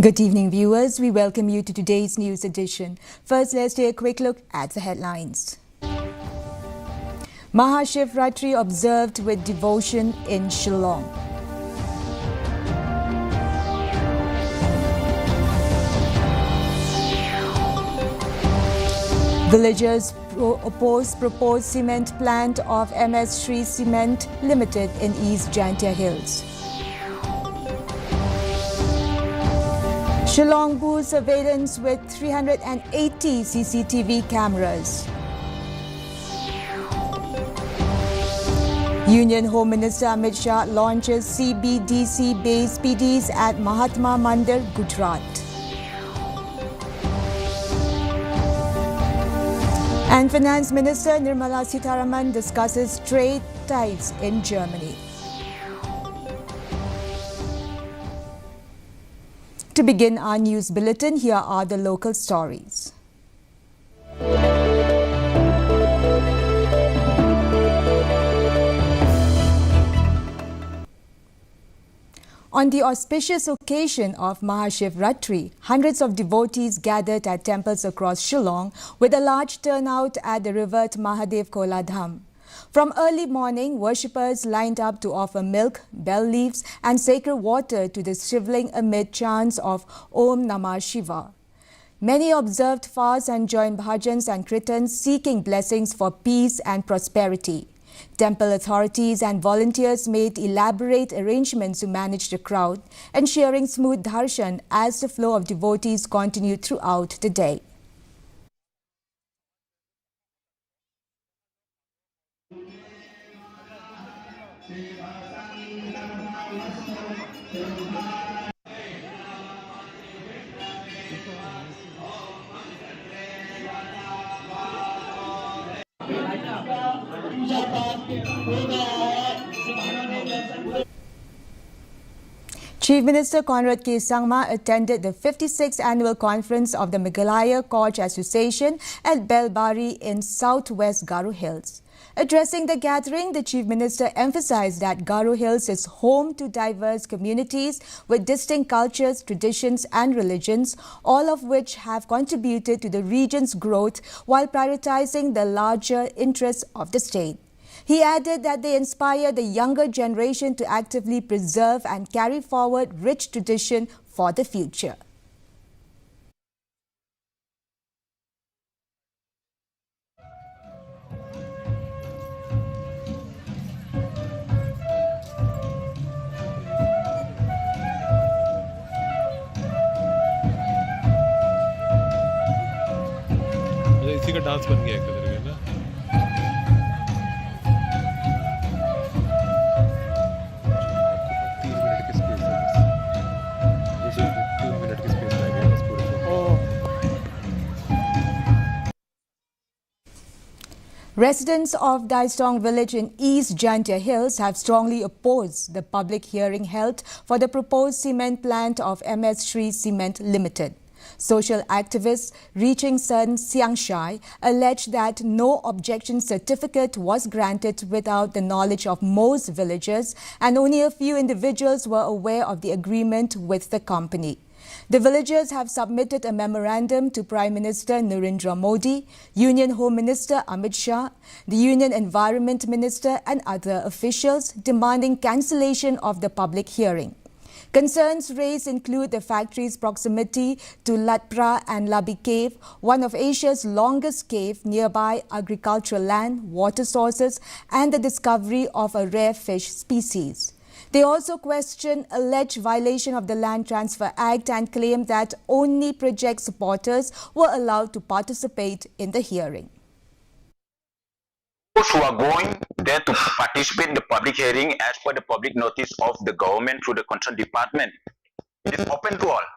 Good evening, viewers. We welcome you to today's news edition. First, let's take a quick look at the headlines. Mahashivratri observed with devotion in Shillong. Villagers oppose proposed cement plant of MEGHALAYA Cement Limited in East Jantia Hills. Shillong boosts surveillance with 380 CCTV cameras. Union Home Minister Amit Shah launches CBDC-based PDs at Mahatma Mandir, Gujarat. And Finance Minister Nirmala Sitharaman discusses trade ties in Germany. To begin our news bulletin, here are the local stories. On the auspicious occasion of Mahashivratri, hundreds of devotees gathered at temples across Shillong with a large turnout at the revered Mahadev Kola Dham. From early morning, worshippers lined up to offer milk, bell leaves and sacred water to the shivling amid chants of Om Namah Shiva. Many observed fasts and joined bhajans and kirtans seeking blessings for peace and prosperity. Temple authorities and volunteers made elaborate arrangements to manage the crowd, ensuring smooth darshan as the flow of devotees continued throughout the day. Chief Minister Conrad K. Sangma attended the 56th annual conference of the MEGHALAYA Koch Association at Belbari in southwest Garo Hills. Addressing the gathering, the Chief Minister emphasized that Garo Hills is home to diverse communities with distinct cultures, traditions and religions, all of which have contributed to the region's growth while prioritizing the larger interests of the state. He added that they inspire the younger generation to actively preserve and carry forward rich tradition for the future. इसी का dance बन गया एक तरह का ना Residents of Daistong village in East Jantia Hills have strongly opposed the public hearing held for the proposed cement plant of MEGHALAYA Cement Limited. Social activists reaching Sun Siangshai alleged that no objection certificate was granted without the knowledge of most villagers and only a few individuals were aware of the agreement with the company. The villagers have submitted a memorandum to Prime Minister Narendra Modi, Union Home Minister Amit Shah, the Union Environment Minister and other officials demanding cancellation of the public hearing. Concerns raised include the factory's proximity to Latpra and Labi Cave, one of Asia's longest cave, nearby agricultural land, water sources and the discovery of a rare fish species. They also question alleged violation of the Land Transfer Act and claim that only project supporters were allowed to participate in the hearing. Those who are going there to participate in the public hearing as per the public notice of the government through the concerned department, it is open to all.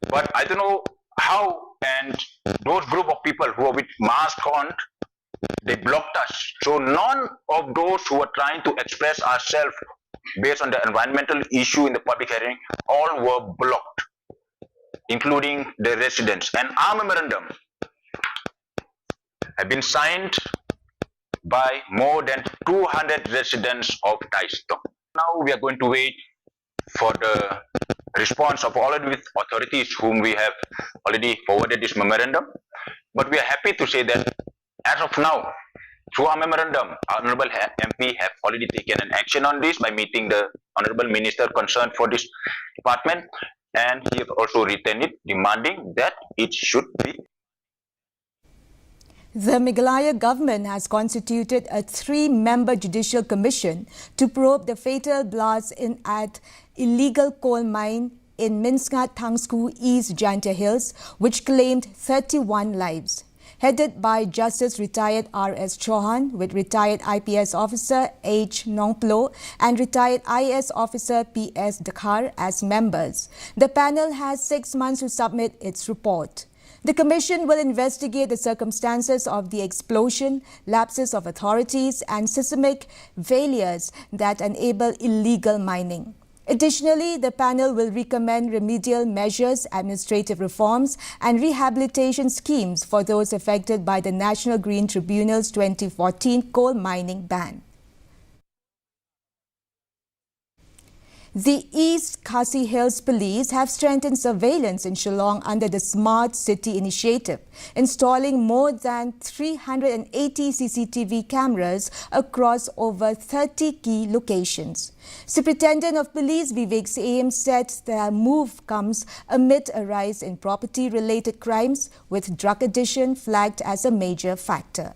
But I don't know how, and those group of people who are with mask on, they blocked us. So none of those who are trying to express ourselves based on the environmental issue in the public hearing, all were blocked, including the residents. And our memorandum have been signed by more than 200 residents of Daistong. Now we are going to wait for the response of already with authorities whom we have already forwarded this memorandum. But we are happy to say that as of now, through our memorandum, Honorable MP have already taken an action on this by meeting the Honorable Minister concerned for this department, and he has also written it demanding that it should be. The Meghalaya government has constituted a 3-member judicial commission to probe the fatal blast at illegal coal mine in Minskat Thangsku East Janta Hills, which claimed 31 lives. Headed by Justice retired R.S. Chauhan, with retired IPS officer H. Nongplo and retired IAS officer P.S. Dakhar as members. The panel has 6 months to submit its report. The Commission will investigate the circumstances of the explosion, lapses of authorities and seismic failures that enable illegal mining. Additionally, the panel will recommend remedial measures, administrative reforms and rehabilitation schemes for those affected by the National Green Tribunal's 2014 coal mining ban. The East Khasi Hills Police have strengthened surveillance in Shillong under the Smart City initiative, installing more than 380 CCTV cameras across over 30 key locations. Superintendent of Police Vivek Saim said the move comes amid a rise in property-related crimes, with drug addiction flagged as a major factor.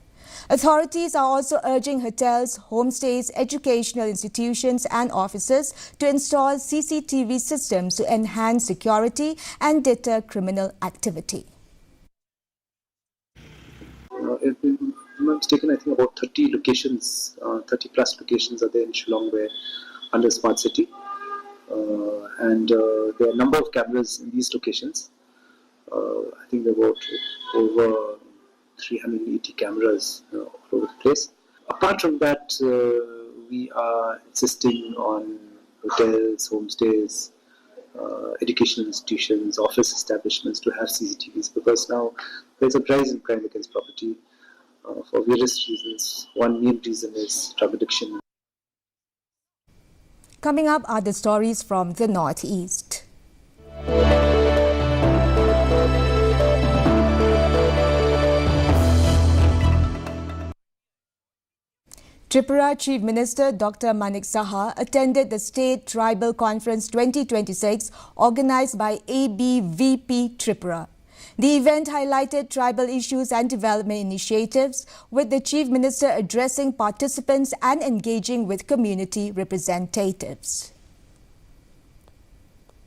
Authorities are also urging hotels, homestays, educational institutions and offices to install CCTV systems to enhance security and deter criminal activity. If I'm not mistaken, I think about 30 locations, 30 plus locations are there in Shillong where under Smart City. And there are a number of cameras in these locations. I think there were over 380 cameras all over the place. Apart from that, we are insisting on hotels, homestays, educational institutions, office establishments to have CCTVs, because now there's a rise in crime against property for various reasons. One main reason is drug addiction. Coming up are the stories from the Northeast. Tripura Chief Minister Dr. Manik Saha attended the State Tribal Conference 2026 organized by ABVP Tripura. The event highlighted tribal issues and development initiatives, with the Chief Minister addressing participants and engaging with community representatives.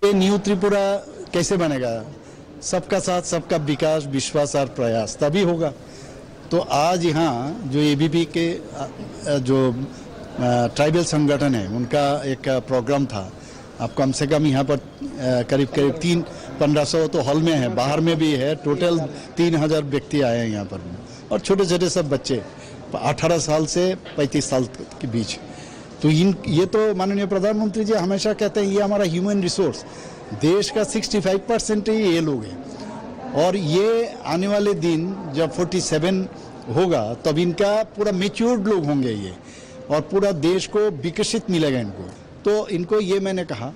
New Tripura कैसे बनेगा? सबका साथ, सबका विकास, विश्वास और प्रयास तभी होगा. तो आज यहाँ जो एबीपी के जो ट्राइबल संगठन है उनका एक प्रोग्राम था. अब कम से कम यहाँ पर करीब 1500 तो हॉल में है, बाहर में भी है. टोटल 3000 व्यक्ति आए हैं यहाँ पर, और छोटे छोटे सब बच्चे 18 साल से 35 साल के बीच. तो ये तो माननीय प्रधानमंत्री जी हमेशा कहते हैं ये हमारा ह्यूमन रिसोर्स, देश का 65% ही ये लोग हैं. और ये आने वाले दिन जब 47 होगा तब इनका पूरा मैच्योर्ड लोग होंगे ये, और पूरा देश को विकसित मिलेगा इनको. तो इनको ये मैंने कहा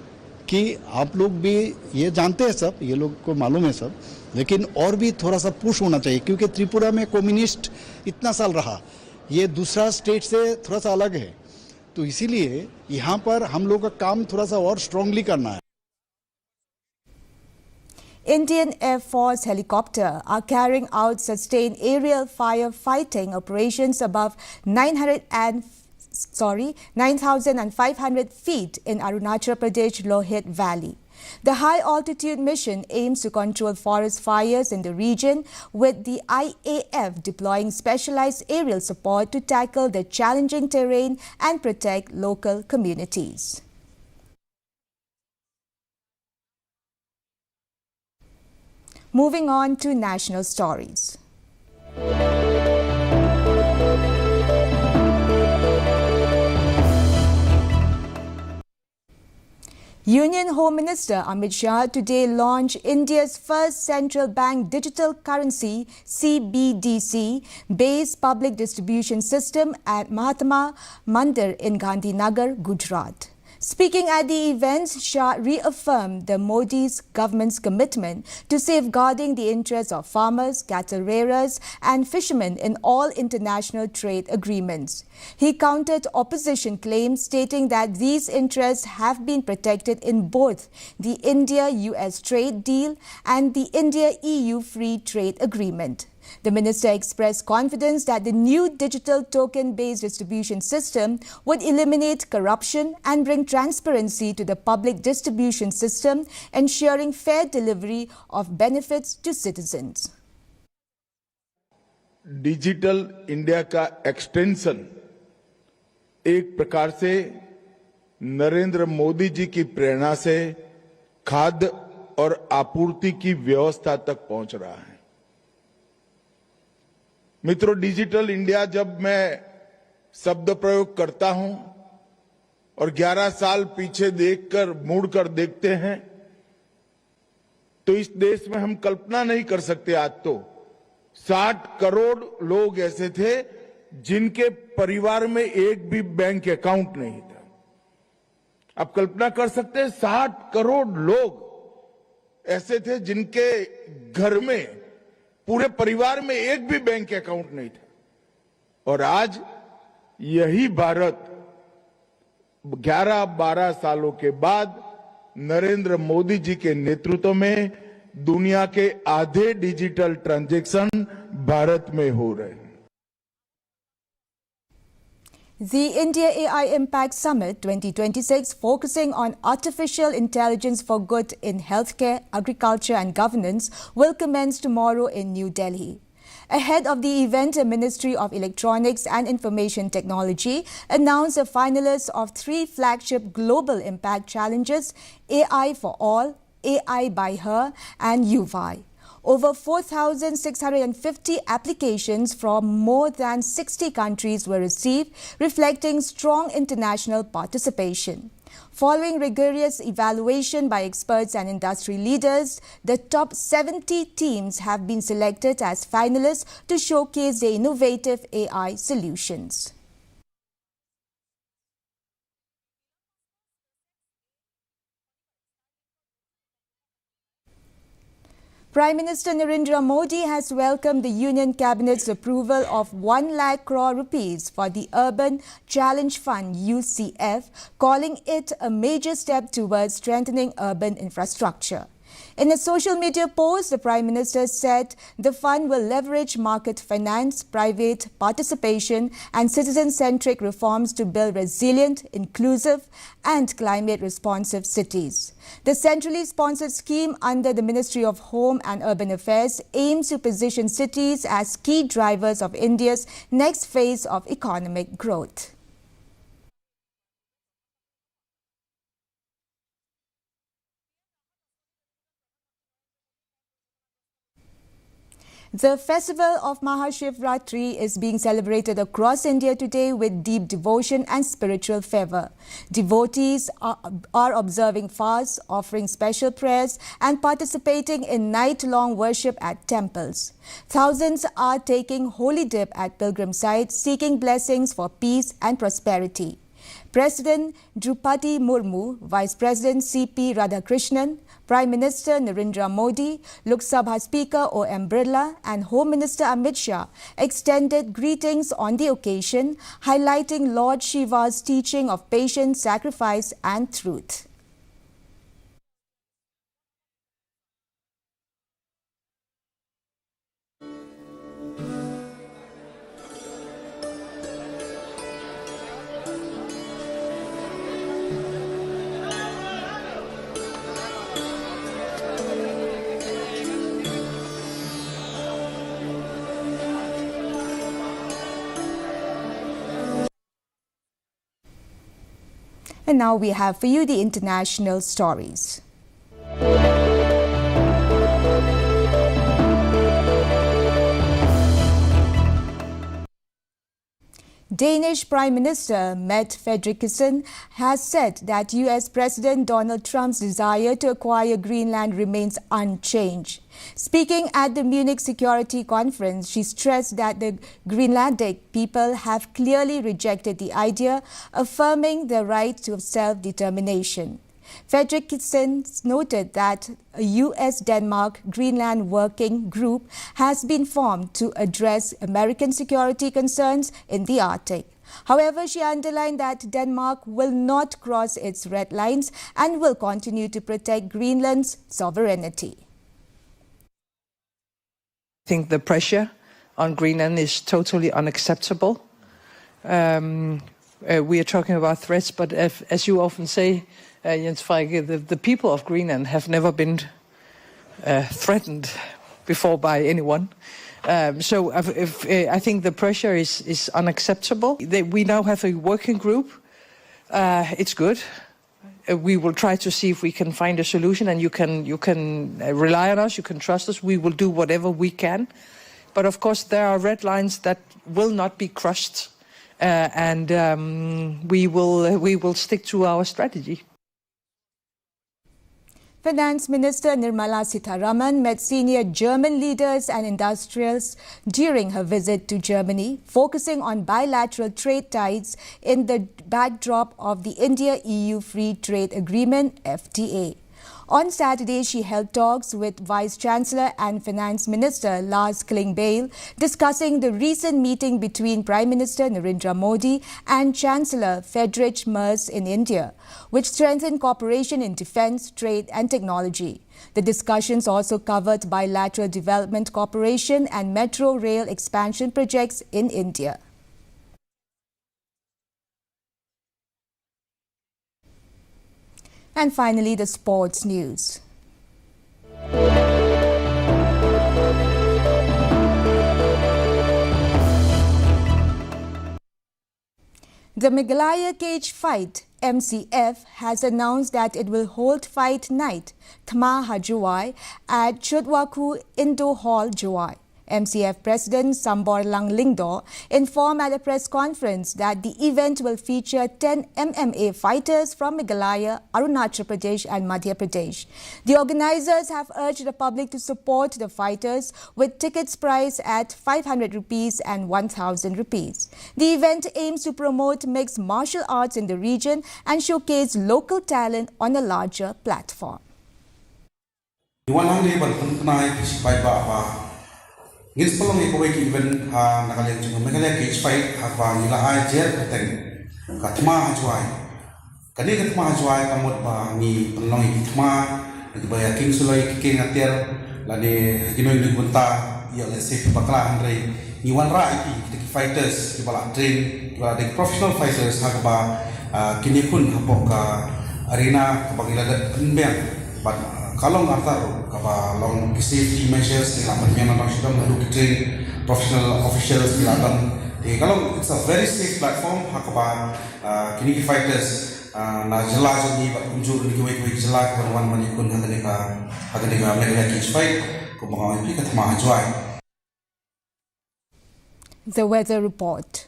कि आप लोग भी ये जानते हैं सब, ये लोग को मालूम है सब, लेकिन और भी थोड़ा सा पुश होना चाहिए, क्योंकि त्रिपुरा में कम्युनिस्ट इतना साल रहा, ये दूसरा स्टेट से थोड़ा सा अलग है. तो इसीलिए यहाँ पर हम लोग का काम थोड़ा सा और स्ट्रांगली करना है. Indian Air Force helicopters are carrying out sustained aerial firefighting operations above 9,500 feet in Arunachal Pradesh Lohit Valley. The high-altitude mission aims to control forest fires in the region, with the IAF deploying specialized aerial support to tackle the challenging terrain and protect local communities. Moving on to national stories. Union Home Minister Amit Shah today launched India's first central bank digital currency CBDC based public distribution system at Mahatma Mandir in Gandhinagar, Gujarat. Speaking at the event, Shah reaffirmed the Modi's government's commitment to safeguarding the interests of farmers, cattle rearers and fishermen in all international trade agreements. He countered opposition claims stating that these interests have been protected in both the India-US trade deal and the India-EU free trade agreement. The minister expressed confidence that the new digital token-based distribution system would eliminate corruption and bring transparency to the public distribution system, ensuring fair delivery of benefits to citizens. Digital India का extension एक प्रकार से नरेंद्र मोदी जी की प्रेरणा से खाद्य और आपूर्ति की व्यवस्था तक पहुंच रहा है। मित्रों, डिजिटल इंडिया जब मैं शब्द प्रयोग करता हूं और 11 साल पीछे देखकर मुड़कर देखते हैं तो इस देश में हम कल्पना नहीं कर सकते। आज तो 60 करोड़ लोग ऐसे थे जिनके परिवार में एक भी बैंक अकाउंट नहीं था। आप कल्पना कर सकते हैं 60 करोड़ लोग ऐसे थे जिनके घर में पूरे परिवार में एक भी बैंक अकाउंट नहीं था। और आज यही भारत 11-12 सालों के बाद नरेंद्र मोदी जी के नेतृत्व में दुनिया के आधे डिजिटल ट्रांजैक्शन भारत में हो रहे हैं। The India AI Impact Summit 2026, focusing on artificial intelligence for good in healthcare, agriculture and governance, will commence tomorrow in New Delhi. Ahead of the event, the Ministry of Electronics and Information Technology announced the finalists of 3 flagship global impact challenges: AI for All, AI by Her and UVI. Over 4,650 applications from more than 60 countries were received, reflecting strong international participation. Following rigorous evaluation by experts and industry leaders, the top 70 teams have been selected as finalists to showcase their innovative AI solutions. Prime Minister Narendra Modi has welcomed the Union Cabinet's approval of 1 lakh crore rupees for the Urban Challenge Fund UCF, calling it a major step towards strengthening urban infrastructure. In a social media post, the Prime Minister said the fund will leverage market finance, private participation and citizen-centric reforms to build resilient, inclusive and climate-responsive cities. The centrally sponsored scheme under the Ministry of Home and Urban Affairs aims to position cities as key drivers of India's next phase of economic growth. The festival of Mahashivratri is being celebrated across India today with deep devotion and spiritual fervor. Devotees are observing fasts, offering special prayers and participating in night-long worship at temples. Thousands are taking holy dip at pilgrim sites, seeking blessings for peace and prosperity. President Draupadi Murmu, Vice President C.P. Radhakrishnan, Prime Minister Narendra Modi, Lok Sabha Speaker O.M. Birla and Home Minister Amit Shah extended greetings on the occasion, highlighting Lord Shiva's teaching of patience, sacrifice and truth. And now we have for you the international stories. Danish Prime Minister Mette Frederiksen has said that US President Donald Trump's desire to acquire Greenland remains unchanged. Speaking at the Munich Security Conference, she stressed that the Greenlandic people have clearly rejected the idea, affirming their right to self-determination. Frederiksen noted that a US-Denmark-Greenland working group has been formed to address American security concerns in the Arctic. However, she underlined that Denmark will not cross its red lines and will continue to protect Greenland's sovereignty. I think the pressure on Greenland is totally unacceptable. We are talking about threats, but as you often say, Jens Frege, the people of Greenland have never been threatened before by anyone. So I think the pressure is unacceptable. We now have a working group. It's good. We will try to see if we can find a solution, and you can rely on us. You can trust us. We will do whatever we can. But of course, there are red lines that will not be crossed, and we will stick to our strategy. Finance Minister Nirmala Sitharaman met senior German leaders and industrials during her visit to Germany, focusing on bilateral trade ties in the backdrop of the India-EU Free Trade Agreement, FTA. On Saturday, she held talks with Vice-Chancellor and Finance Minister Lars Klingbeil, discussing the recent meeting between Prime Minister Narendra Modi and Chancellor Friedrich Merz in India, which strengthened cooperation in defence, trade and technology. The discussions also covered bilateral development cooperation and metro rail expansion projects in India. And finally, the sports news. The Meghalaya Cage Fight MCF has announced that it will hold fight night Thma Hajuai at Chudwaku Indo Hall, Juai. MCF President Sambor Langlingdo informed at a press conference that the event will feature 10 MMA fighters from Meghalaya, Arunachal Pradesh and Madhya Pradesh. The organizers have urged the public to support the fighters with tickets priced at 500 rupees and 1000 rupees. The event aims to promote mixed martial arts in the region and showcase local talent on a larger platform. Ngis pelong iko weki event nakalian chung Meghalaya Cage Fight hava nila ajer kateng katma hajuai kani katma hajuai kamot ba ni pelong ikitma nagibaya king suloi king atir lani ginoi nugunta ya lesif bakla andre ni wan ra iki fighters di bala train di bala de professional fighters hagba kini pun hapok ka arena kabagila penbeng but kalau ngartar kaba long safety measures di laman yang orang sudah melakukan train professional officials di laman kalau it's a very safe platform hakaba kini fighters na jelas ni unjur ni kuai jelas kawan manikun haganeka Meghalaya Cage Fight kumawai pi Thma Hajuai. The weather report.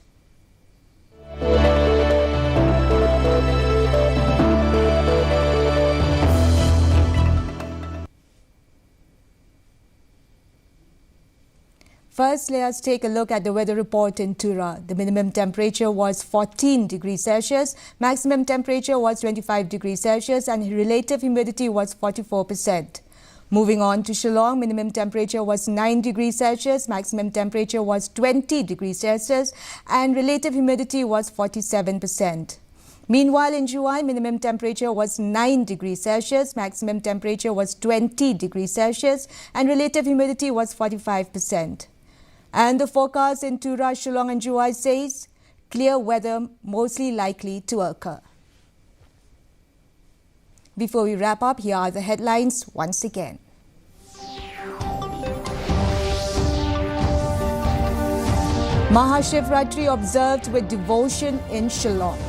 First, let us take a look at the weather report in Tura. The minimum temperature was 14 degrees Celsius, maximum temperature was 25 degrees Celsius and relative humidity was 44%. Moving on to Shillong, minimum temperature was 9 degrees Celsius, maximum temperature was 20 degrees Celsius and relative humidity was 47%. Meanwhile, in Juai, minimum temperature was 9 degrees Celsius, maximum temperature was 20 degrees Celsius and relative humidity was 45%. And the forecast in Tura, Shillong and Juai says clear weather mostly likely to occur. Before we wrap up, here are the headlines once again. Mahashivratri observed with devotion in Shillong.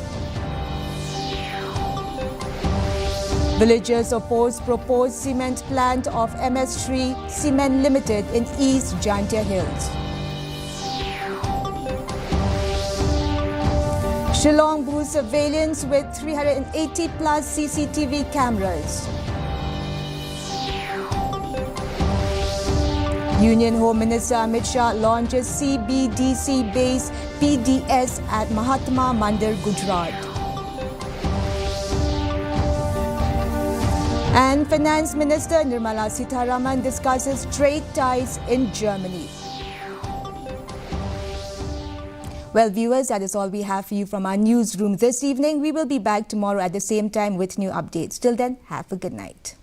Villagers oppose proposed cement plant of MS Shree Cement Limited in East Jantia Hills. Shillong boosts surveillance with 380 plus CCTV cameras. Union Home Minister Amit Shah launches CBDC based PDS at Mahatma Mandir, Gujarat. And Finance Minister Nirmala Sitharaman discusses trade ties in Germany. Well, viewers, that is all we have for you from our newsroom this evening. We will be back tomorrow at the same time with new updates. Till then, have a good night.